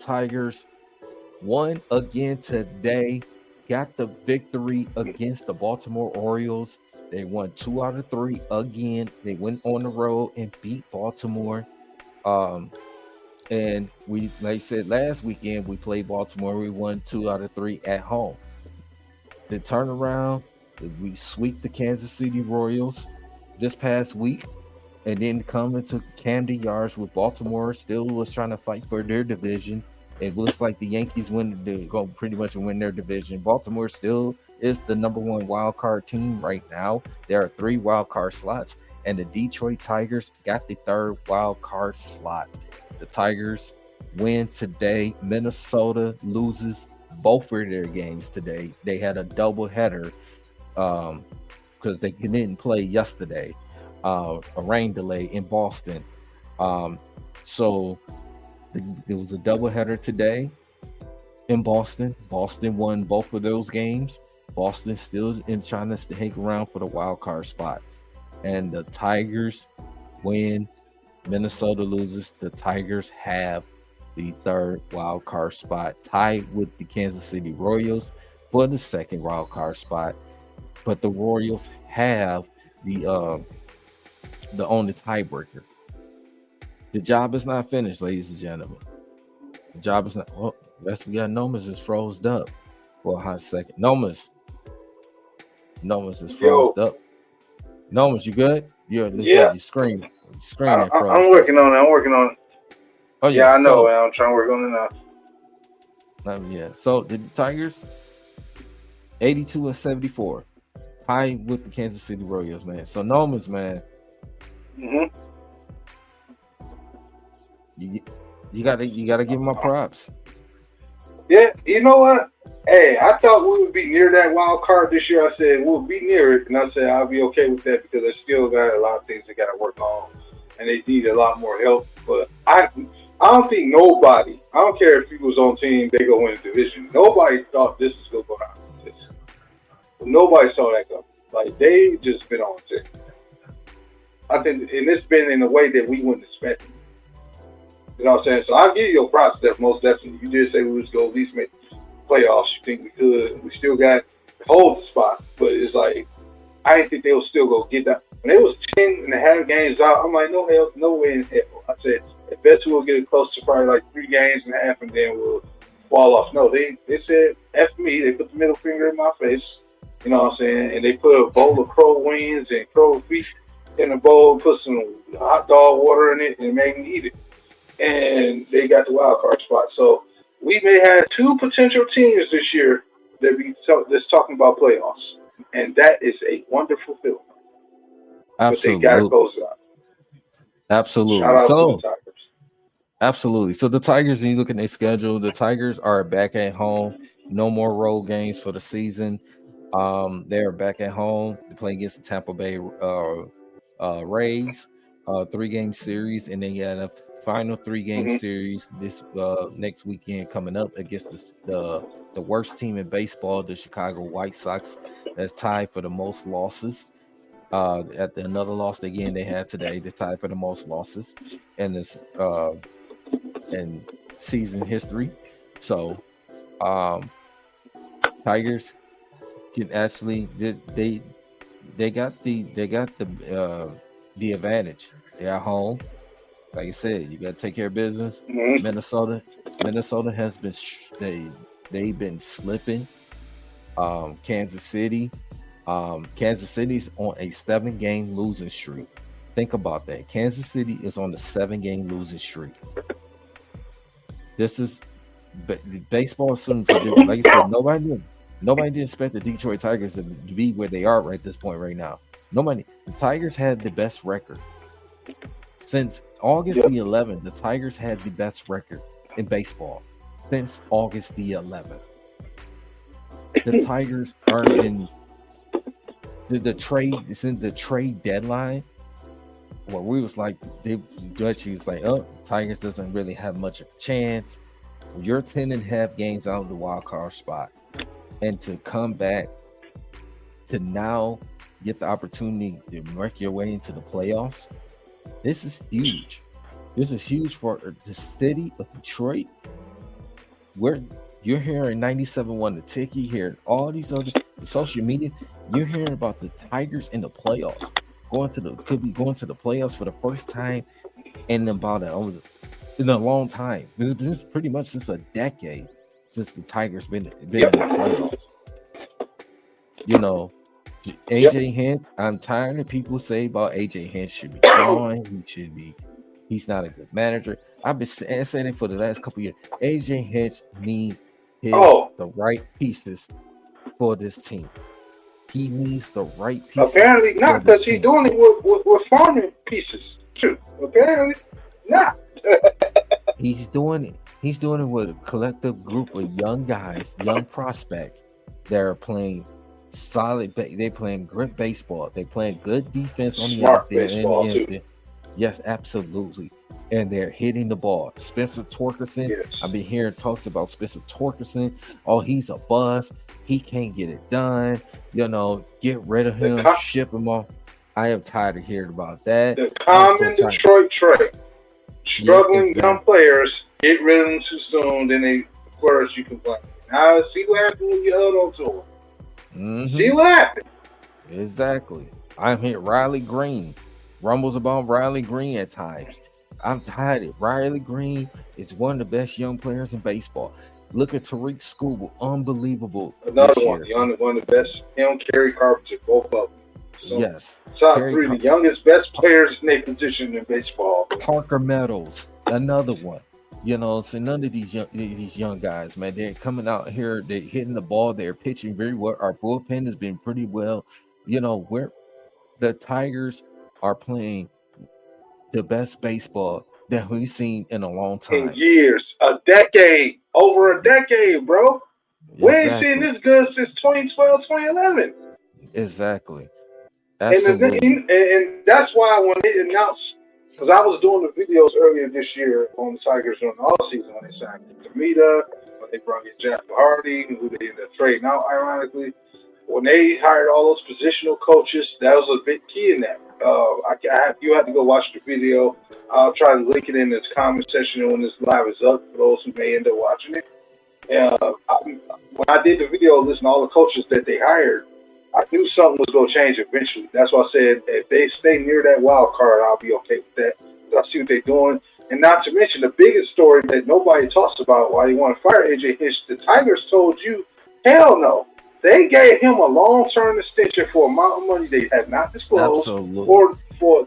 Tigers won again today. Got the victory against the Baltimore Orioles. They won 2 out of 3 again. They went on the road and beat Baltimore. Um, and we, like I said, last weekend we played Baltimore. We won 2 out of 3 at home. The turnaround, we sweep the Kansas City Royals this past week, and then come into Camden Yards with Baltimore still was trying to fight for their division. It looks like the Yankees they're going to pretty much win their division. Baltimore still is the number 1 wild card team right now. There are 3 wild card slots, and the Detroit Tigers got the 3rd wild card slot. The Tigers win today. Minnesota loses both of their games today. They had a double header because they didn't play yesterday. A rain delay in Boston. So there was a doubleheader today in Boston. Boston won both of those games. Boston still in trying to hang around for the wild card spot. And the Tigers win. Minnesota loses. The Tigers have the 3rd wild card spot, tied with the Kansas City Royals for the 2nd wild card spot. But the Royals have the only tiebreaker. The job is not finished, ladies and gentlemen. The job is not. Oh, yes, we got Nomas is froze up for a hot second. Nomas is froze up. Nomas, you good? Yeah, your screen. I'm working on it. Oh yeah, I know. I'm trying to work on it now. Yeah. So the Tigers, 82-74, tied with the Kansas City Royals, man. So Nomas, man. Mm-hmm. You gotta give him my props. Yeah, you know what? Hey, I thought we would be near that wild card this year. I said we'll be near it, and I said I'll be okay with that because they still got a lot of things they got to work on, and they need a lot more help. But I don't think nobody. I don't care if he was on team, they go win the division. Nobody thought this was gonna go down like this. Nobody saw that coming. Like they just been on it. I think, and it's been in a way that we wouldn't expect it. You know what I'm saying? So I'll give you your props there, most definitely. You did say we was going to at least make playoffs. You think we could. We still got to hold the spot. But it's like, I didn't think they would still go get that. When it was 10.5 games out, I'm like, no hell, no way in hell. I said, I bet you we'll get it close to probably like 3 games and a half and then we'll fall off. No, they said, F me. They put the middle finger in my face. You know what I'm saying? And they put a bowl of crow wings and crow feet in a bowl, put some hot dog water in it, and made me eat it. And they got the wild card spot. So we may have 2 potential teams this year that's talking about playoffs, and that is a wonderful feeling. Absolutely, but they got to close it out. Absolutely. Shout out to the Tigers. Absolutely. So the Tigers, when you look at their schedule, the Tigers are back at home. No more road games for the season. They're back at home to play against the Tampa Bay Rays, 3-game series, and then you have a final 3-game series this next weekend coming up against the worst team in baseball, the Chicago White Sox, that's tied for the most losses. At another loss again they had today, they tied for the most losses in this in season history. So Tigers can actually they got the advantage. They're at home. Like I said, you got to take care of business. Minnesota has been they've been slipping. Kansas City's on a 7-game losing streak. Think about that. Kansas City is on the 7-game losing streak. This is baseball. Like I said, nobody did expect the Detroit Tigers to be where they are right this point right now. Nobody. The Tigers had the best record since August the 11th. The Tigers had the best record in baseball since August the 11th. The Tigers are in the trade. It's in the trade deadline. Where we was like, Dutch was like, oh, Tigers doesn't really have much of a chance. You're 10.5 games out of the wild card spot, and to come back to now get the opportunity to work your way into the playoffs. This is huge. This is huge for the city of Detroit Where you're hearing 97.1 The Ticky, hearing all these other social media, you're hearing about the Tigers in the playoffs, could be going to the playoffs for the first time in in a long time. This is pretty much since a decade since the Tigers been in the playoffs. You know, AJ Hinch, I'm tired of people say about AJ Hinch should be gone. He's not a good manager. I've been saying it for the last couple years. AJ Hinch needs the right pieces for this team. He needs the right pieces. Apparently not, because he's doing it with farming pieces too. Apparently not. He's doing it. He's doing it with a collective group of young guys, young prospects that are playing solid. They're playing great baseball. They're playing good defense on the outfield. Yes, absolutely. And they're hitting the ball. Spencer Torkelson. Yes. I've been hearing talks about Spencer Torkelson. Oh, he's a bust. He can't get it done. You know, get rid of him, ship him off. I am tired of hearing about that. The common Detroit trait. Struggling young players, get rid of them too soon, then they flourish, you complain. Now, see what happened when you held on to them. Mm-hmm. See what happened. Exactly. I'm here, Riley Green. Rumbles about Riley Green at times. I'm tired of it. Riley Green is one of the best young players in baseball. Look at Tariq Skubal. Unbelievable. Another one. One of the best. Him, Kerry Carpenter, both of them. So, yes. Top three, the youngest, best players in their position in baseball. Parker Meadows, another one. You know, so none of these young guys, man, they're coming out here, they're hitting the ball, they're pitching very well. Our bullpen has been pretty well. You know, where the Tigers are playing the best baseball that we've seen in a long time. In years, a decade, over a decade, bro. Exactly. We ain't seen this good since 2012, 2011. Exactly. And that's why when they announced, because I was doing the videos earlier this year on the Tigers during the offseason when they signed Tamita, when they brought in Jeff Hardy, who they ended up trading out, ironically. When they hired all those positional coaches, that was a big key in that. You have to go watch the video. I'll try to link it in this comment section when this live is up for those who may end up watching it. When I did the video listing all the coaches that they hired, I knew something was going to change eventually. That's why I said if they stay near that wild card, I'll be okay with that. I see what they're doing. And not to mention the biggest story that nobody talks about why they want to fire AJ Hinch. The Tigers told you, hell no. They gave him a long-term extension for amount of money they had not disclosed. Absolutely.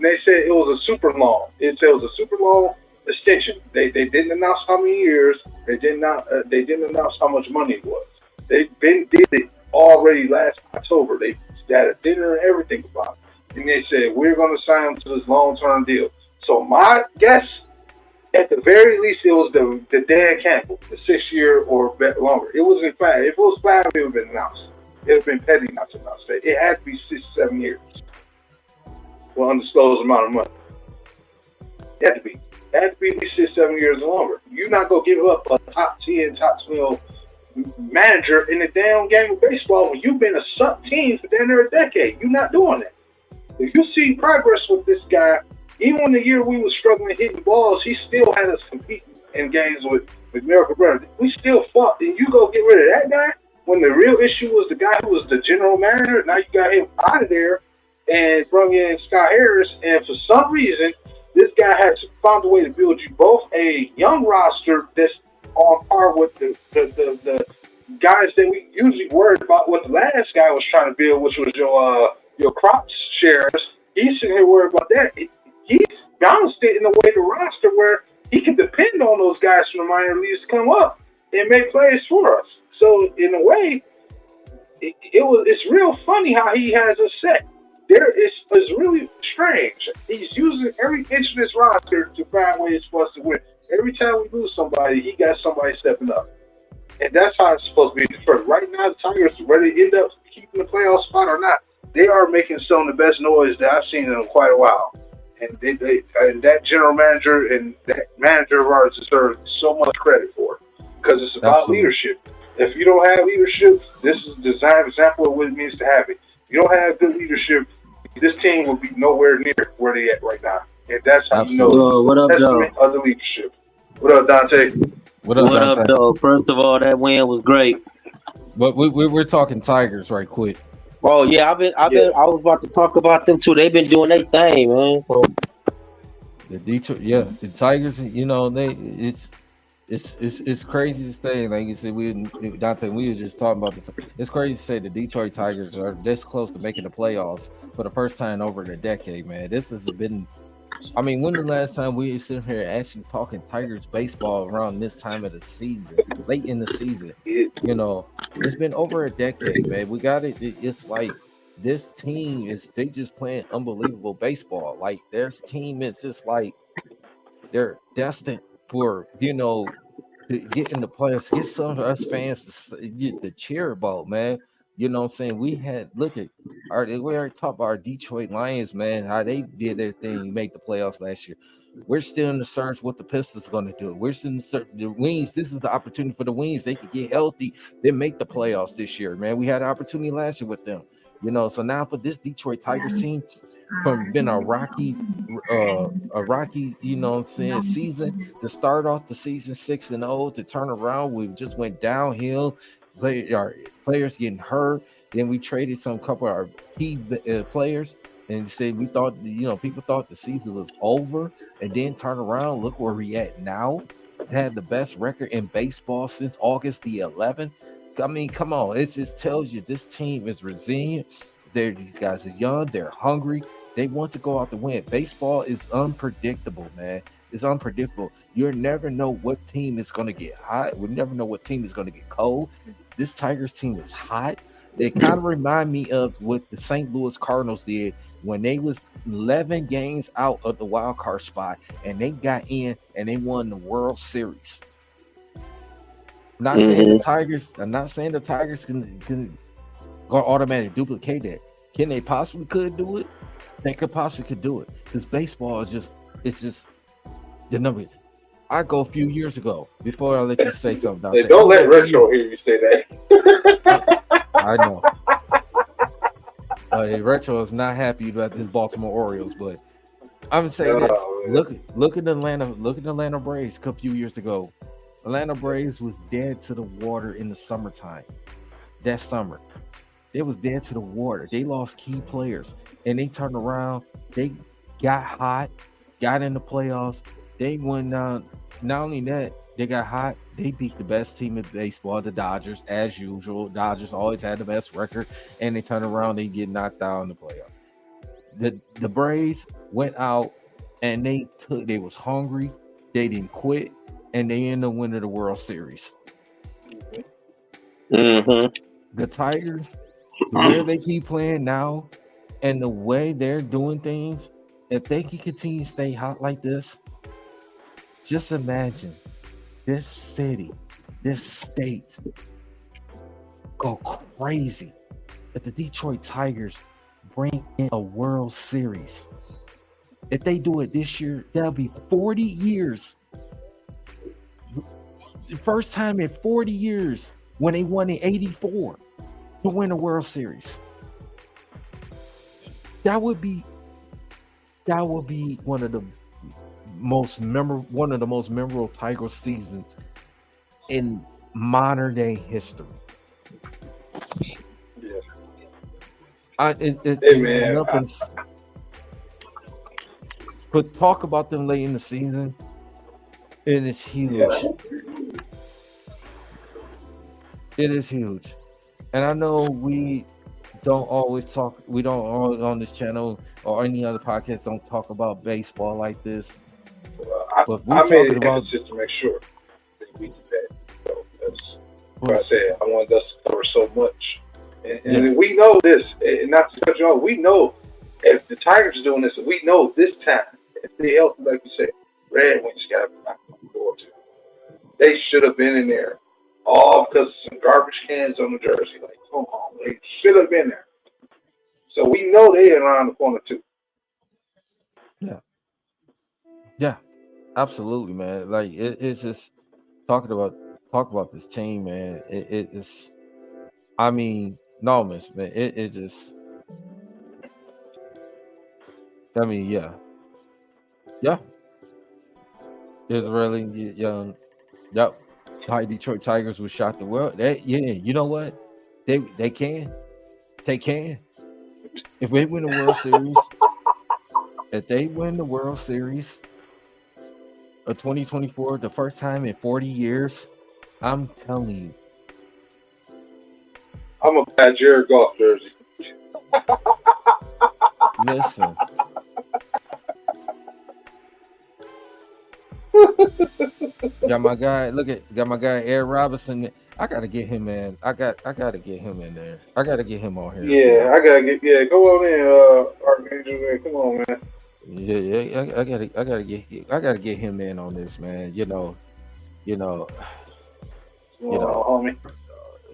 They said it was a super long. It was a super long extension. They didn't announce how many years. They didn't announce how much money it was. They did it already last October. They had a dinner and everything about it. And they said, we're going to sign him to this long-term deal. So my guess, at the very least, it was the Dan Campbell, the 6-year or longer. It wasn't 5. If it was 5, it would have been announced. It would have been petty not to announce that. It had to be 6 or 7 years for an undisclosed amount of money. It had to be. It had to be at least 6 or 7 years or longer. You're not going to give up a top 10, top 12 manager in the damn game of baseball when you've been a sub team for damn near a decade. You're not doing that. If you see progress with this guy, even the year we were struggling hitting balls, he still had us competing in games with Miracle Brothers. We still fought. And you go get rid of that guy when the real issue was the guy who was the general manager. Now you got him out of there and brought in Scott Harris. And for some reason, this guy has found a way to build you both a young roster that's on par with the guys that we usually worried about what the last guy was trying to build, which was your crops shares. He's sitting here worried about that. He's balanced it in a way the roster where he can depend on those guys from the minor leagues to come up and make plays for us. So in a way, it's real funny how he has us set. It's really strange. He's using every inch of this roster to find ways for us to win. Every time we lose somebody, he got somebody stepping up. And that's how it's supposed to be in Detroit. Right now, the Tigers, whether they end up keeping the playoff spot or not, they are making some of the best noise that I've seen in quite a while. And and that general manager and that manager of ours deserve so much credit for it because it's about leadership. If you don't have leadership, this is the example of what it means to have it. If you don't have good leadership, this team will be nowhere near where they at right now. And that's how you know what up, testament of the leadership. What up, Dante? What up, What up, Dante? though? First of all, that win was great. But we're talking Tigers right quick. Oh yeah, Yeah, I was about to talk about them too. They've been doing their thing, man. So The Detroit, yeah, the Tigers. You know, it's crazy to say. Like you said, Dante, we was just talking about it's crazy to say the Detroit Tigers are this close to making the playoffs for the first time in over a decade. Man, this has been. I mean, when the last time we sit here actually talking Tigers baseball around this time of the season, late in the season? it, You know, it's been over a decade, man. We got it. It's like this team they just playing unbelievable baseball. Like their team is just like they're destined for to get in the playoffs, get some of us fans get the cheer about, man. You know what I'm saying? We had look at we already talked about our Detroit Lions, man, how they did their thing, make the playoffs last year. We're still in the search what the Pistons going to do. We're still in the search the Wings. This is the opportunity for the Wings. They could get healthy, then make the playoffs this year, man. We had an opportunity last year with them, so now for this Detroit Tigers team, from been a rocky, what I'm saying, season to start off the season 6-0 to turn around. We just went downhill. Our players getting hurt. Then we traded some couple of our key players and said we thought, people thought the season was over, and then turn around. Look where we at now. Had the best record in baseball since August the 11th. I mean, come on. It just tells you this team is resilient. These guys are young. They're hungry. They want to go out to win. Baseball is unpredictable, man. It's unpredictable. You never know what team is going to get hot. We never know what team is going to get cold. This Tigers team is hot. They kind of remind me of what the St. Louis Cardinals did when they was 11 games out of the wild card spot and they got in and they won the World Series. I'm not saying the Tigers can go automatically duplicate that. Can they possibly could do it? They could do it because baseball is just the number. I go a few years ago before I let you say something. hey, don't let Retro hear you say that. I know. Retro is not happy about this Baltimore Orioles, but I'm saying this. Look at the Atlanta Braves a few years ago. Atlanta Braves was dead to the water in the summertime. That summer. They was dead to the water. They lost key players, and they turned around. They got hot, got in the playoffs. They went down. Not only that, they got hot. They beat the best team in baseball, the Dodgers, as usual. Dodgers always had the best record, and they turn around. They get knocked out in the playoffs. The Braves went out, and they was hungry. They didn't quit, and they ended up winning the World Series. The Tigers. The way they keep playing now and the way they're doing things, if they can continue to stay hot like this, just imagine this city, this state go crazy if the Detroit Tigers bring in a World Series. If they do it this year, that'll be 40 years. The first time in 40 years when they won in 84. To win a World Series. That would be one of the most memorable Tiger seasons in modern day history. But talk about them late in the season, and it's huge. Yeah. It is huge. And I know we don't always talk. We don't on this channel or any other podcast don't talk about baseball like this. But I made it about just to make sure that we do that. So that's what I said. I wanted us to cover so much, and we know this. And not to cut you off, we know if the Tigers are doing this, we know this time if they help, like you said, Red Wings got to go to. They should have been in there. All because of some garbage cans on the jersey. Like, come on, they should have been there. So we know they around the corner too. Yeah, absolutely, man. Like it's just talk about this team, man. It's, I mean, no, man. It just, I mean, yeah. It's really young. Yep. Probably Detroit Tigers would shock the world. You know what? They can. They can. If they win the World Series, if they win the World Series of 2024, the first time in 40 years, I'm telling you. I'm gonna buy Jared Goff jersey. Listen. Got my guy Ed Robinson. I gotta get him in. I gotta get him in there. I gotta get him on here. Yeah, well. I gotta get go on in, Archangel, man. Come on, man. Yeah, I gotta get him in on this, man. You know, homie.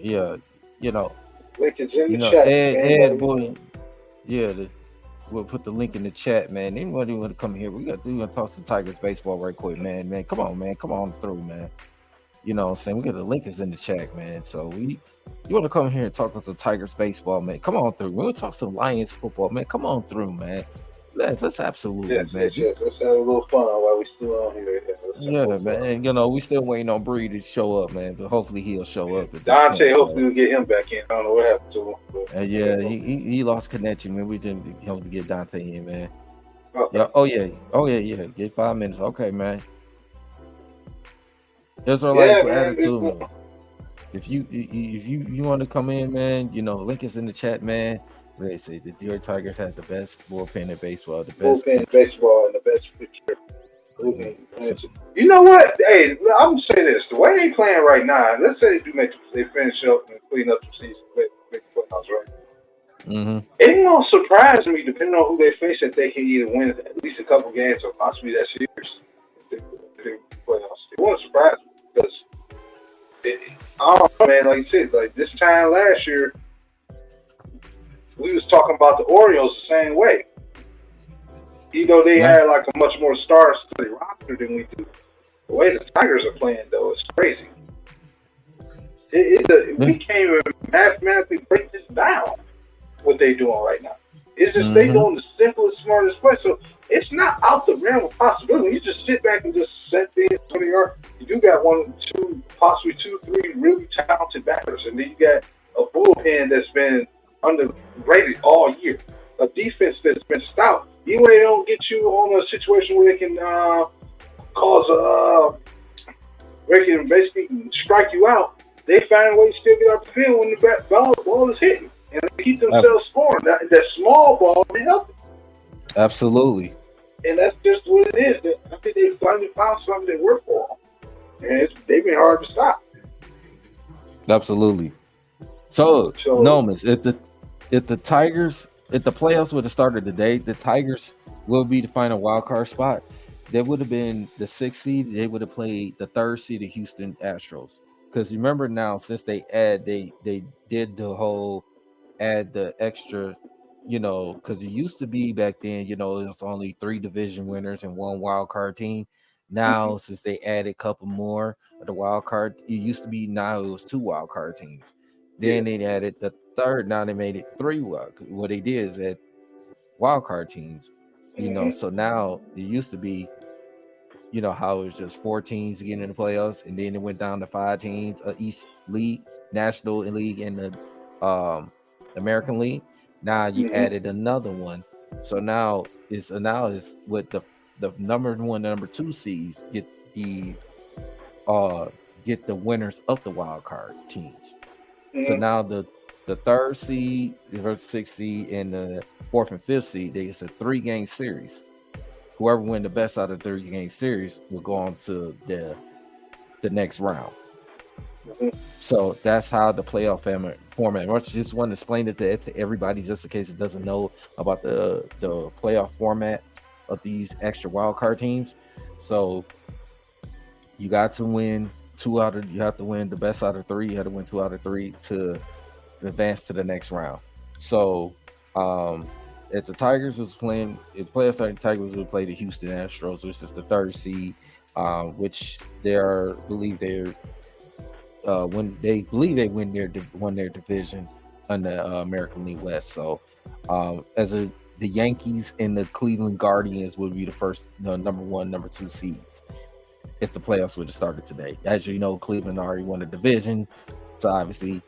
Yeah, Link is in the chat. Ed boy, we'll put the link in the chat, man. Anybody want to come here? We got to talk some Tigers baseball right quick, man. Man, come on through, man. You know what I'm saying? We got the link is in the chat, man. So you want to come here and talk some Tigers baseball, man? Come on through. We'll talk some Lions football, man. Come on through, man. Let's absolutely, man. Let's have a little fun while we still on here. Yeah, man. You know, we still waiting on Bree to show up, man. But hopefully he'll show up. Dante, hopefully we'll get him back in. I don't know what happened to him. But, yeah, he lost connection, man. We didn't help to get Dante in, man. Okay. Yeah. Get 5 minutes. Okay, man. Israelites for attitude, man. If you want to come in, man, you know, link is in the chat, man. They say the Detroit Tigers had the best bullpen in baseball, the best bullpen baseball, and the best pitcher. You know what? Hey, I'm gonna say this: the way they playing right now, let's say they finish up and clean up the season, make the playoffs, right? Mm-hmm. It won't surprise me, depending on who they face, that they can either win at least a couple games or possibly that series. Playoffs. It won't surprise me because I don't know, man. Like you said, like this time last year, we was talking about the Orioles the same way. You know, they had like a much more star-studded roster than we do. The way the Tigers are playing, though, is crazy. We can't even mathematically break this down, what they're doing right now. It's just they doing the simplest, smartest play. So it's not out the realm of possibility. You just sit back and just set things on the yard. You do got 1, 2, possibly 2, 3 really talented batters. And then you got a bullpen that's been underrated all year. A defense that's been stout. Even when they don't get you on a situation where they can where they can basically strike you out, they find a way to still get out the field when the ball is hitting. And they keep themselves scoring. That small ball is helping. Absolutely. And that's just what it is. I think they finally found something that worked for them. And they've been hard to stop. Absolutely. So Nomas, if the Tigers, if the playoffs would have started today, the Tigers will be the final wild card spot. They would have been the 6th seed. They would have played the 3rd seed of Houston Astros. Because remember now, since they did the whole add the extra, you know, because it used to be back then, you know, it was only 3 division winners and 1 wild card team. Now, since they added a couple more of the wild card, it used to be now it was 2 wild card teams. Then they added the 3rd. Now they made it 3 wild. What they did is that wild card teams, you know. So now it used to be, you know, how it was just 4 teams getting in the playoffs, and then it went down to 5 teams, East League, National League, and the American League. Now you added another one, so now it's with the number 1, number 2 seeds get the winners of the wild card teams. So now the 3rd seed versus 6th seed and the 4th and 5th seed, it's a 3-game series. Whoever win the best out of the 3-game series will go on to the next round. So that's how the playoff format. I just want to explain it to everybody, just in case it doesn't know about the playoff format of these extra wild card teams. So you got to win you have to win the best out of 3. You have to win 2 out of 3 to advance to the next round. So if the Tigers was playing, if the playoffs started, the Tigers would play the Houston Astros, which is the 3rd seed, which they won their division on the American League West. So the Yankees and the Cleveland Guardians would be the first number 1, number 2 seeds. if the playoffs would have started today. As you know, Cleveland already won the division, so obviously, and